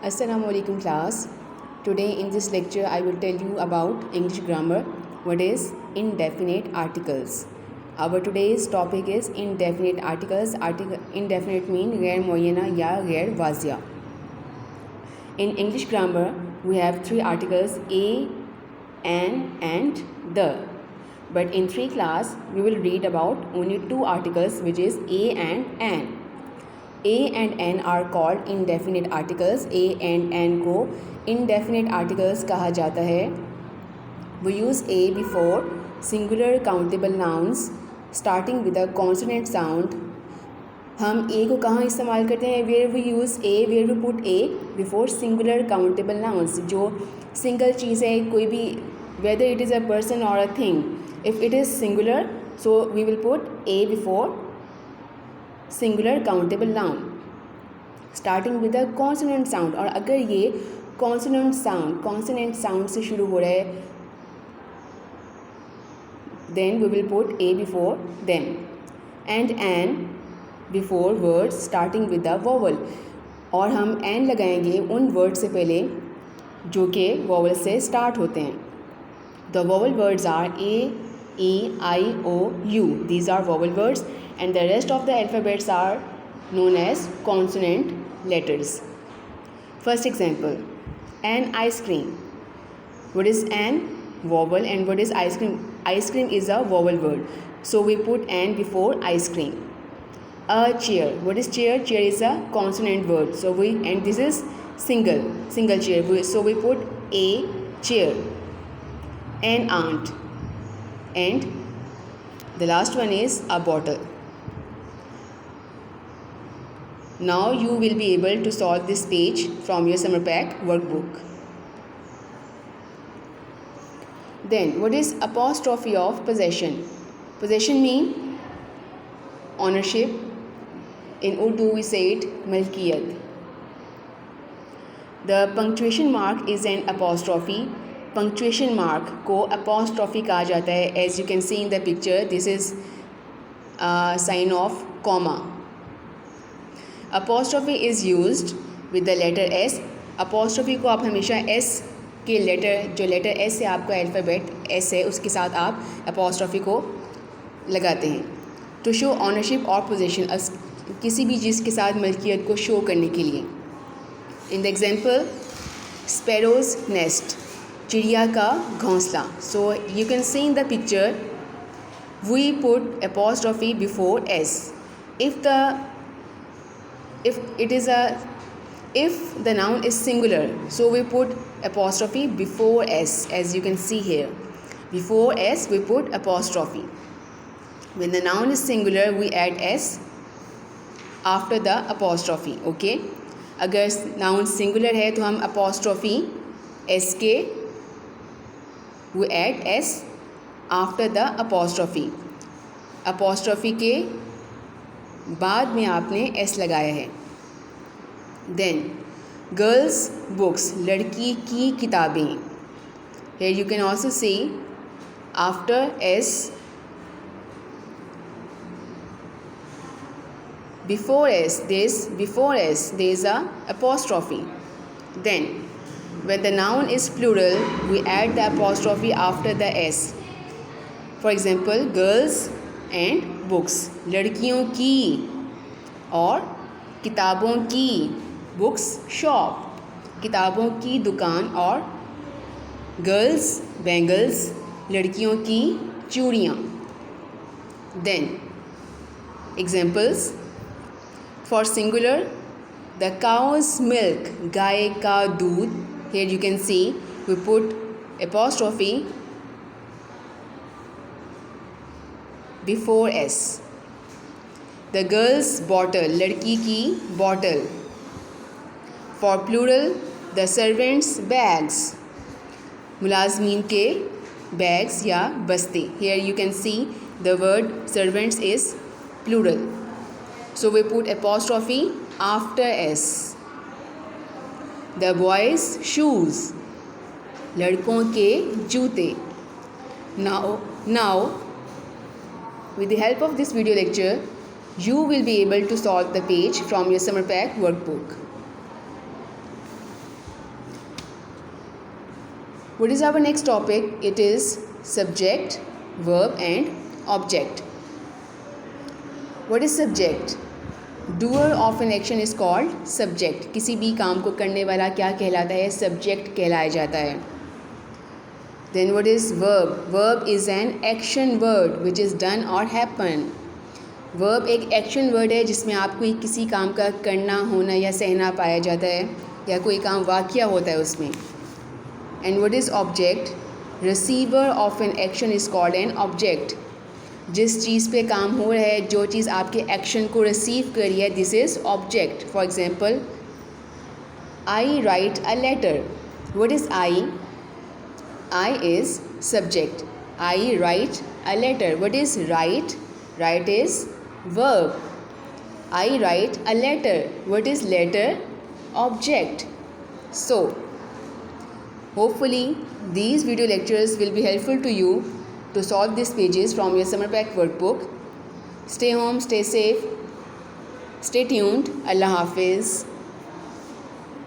Assalamualaikum class. Today in this lecture I will tell you about English grammar. What is indefinite articles? Our today's topic is indefinite articles. Indefinite mean गैर मुअय्यना या गैर वाज़िया. In English grammar we have three articles a, an and the. But in 3 class we will read about only 2 articles which is a and an. A and n are called indefinite articles. A and n को indefinite articles कहा जाता है. We use a before singular countable nouns starting with a consonant sound. हम a को कहाँ इस्तेमाल करते हैं? Where we use a, where we put a before singular countable nouns. जो सिंगल चीज़ है, कोई भी, whether it is a person or a thing. If it is singular, so we will put a before singular countable noun starting with a consonant sound. और अगर ये consonant sound से शुरू हो रहा है then we will put a before them and an before words starting with a vowel. और हम एन लगाएंगे उन वर्ड से पहले जो कि वोवल से स्टार्ट होते हैं. The vowel words are A, E, I, O, U. These are vowel words and the rest of the alphabets are known as consonant letters. First example, an ice cream. What is an? Vowel. And what is ice cream? Ice cream is a vowel word, so we put an before ice cream. A chair. What is chair? Chair is a consonant word, so and this is single chair, so we put a chair. An aunt. And the last one is a bottle. Now you will be able to solve this page from your summer pack workbook. Then what is apostrophe of possession? Possession mean ownership. In Urdu we say it malkiyat. The punctuation mark is an apostrophe. Punctuation mark को apostrophe कहा जाता है. As you can see in the picture, this is a sign of comma. Apostrophe is used with the letter S. Apostrophe को आप हमेशा S के letter, जो letter S है आपका अल्फ़ाबेट S है, उसके साथ आप apostrophe को लगाते हैं टू शो ऑनरशिप और पोजीशन, किसी भी चीज़ के साथ मलकियत को शो करने के लिए. In the example sparrow's nest, चिड़िया का घोंसला. So you can see in the picture we put apostrophe before S. If the noun is singular, so we put apostrophe before S, as you can see here. Before S we put apostrophe. When the noun is singular we add S after the apostrophe. Okay, अगर noun singular है तो हम apostrophe S के we add S after the apostrophe. apostrophe के बाद में आपने S लगाया है. देन गर्ल्स बुक्स, लड़की की किताबें. Here you can also see after S before S there is a apostrophe. Then when the noun is plural we add the apostrophe after the S. For example girls and books, लड़कियों की और किताबों की. Books shop, किताबों की दुकान. और girls bangles, लड़कियों की चूड़ियाँ. Then examples for singular the cow's milk, गाय का दूध. Here you can see we put apostrophe before S. The girl's bottle, लड़की की bottle. For plural the servants bags, मुलाजमीन के bags या बस्ते. Here you can see the word servants is plural, so we put apostrophe after S. The boys shoes, लड़कों के जूते. Now with the help of this video lecture, you will be able to solve the page from your summer pack workbook. What is our next topic? It is subject, verb and object. What is subject? Doer of an action is called subject. किसी भी काम को करने वाला क्या कहलाता है? Subject कहलाया जाता है. Then what is verb? Verb is an action word which is done or happen. Verb एक action word है जिसमें आपको किसी काम का करना, होना या सहना पाया जाता है या कोई काम वाक़या होता है उसमें. And what is object? Receiver of an action is called an object. जिस चीज़ पे काम हो रहा है, जो चीज़ आपके एक्शन को रिसीव कर रही है, this is object. For example, I write a letter. What is I? I is subject. I write a letter. What is write? Write is verb. I write a letter. What is letter? Object. So, hopefully these video lectures will be helpful to you to solve these pages from your summer pack workbook. Stay home, stay safe, stay tuned. Allah Hafiz.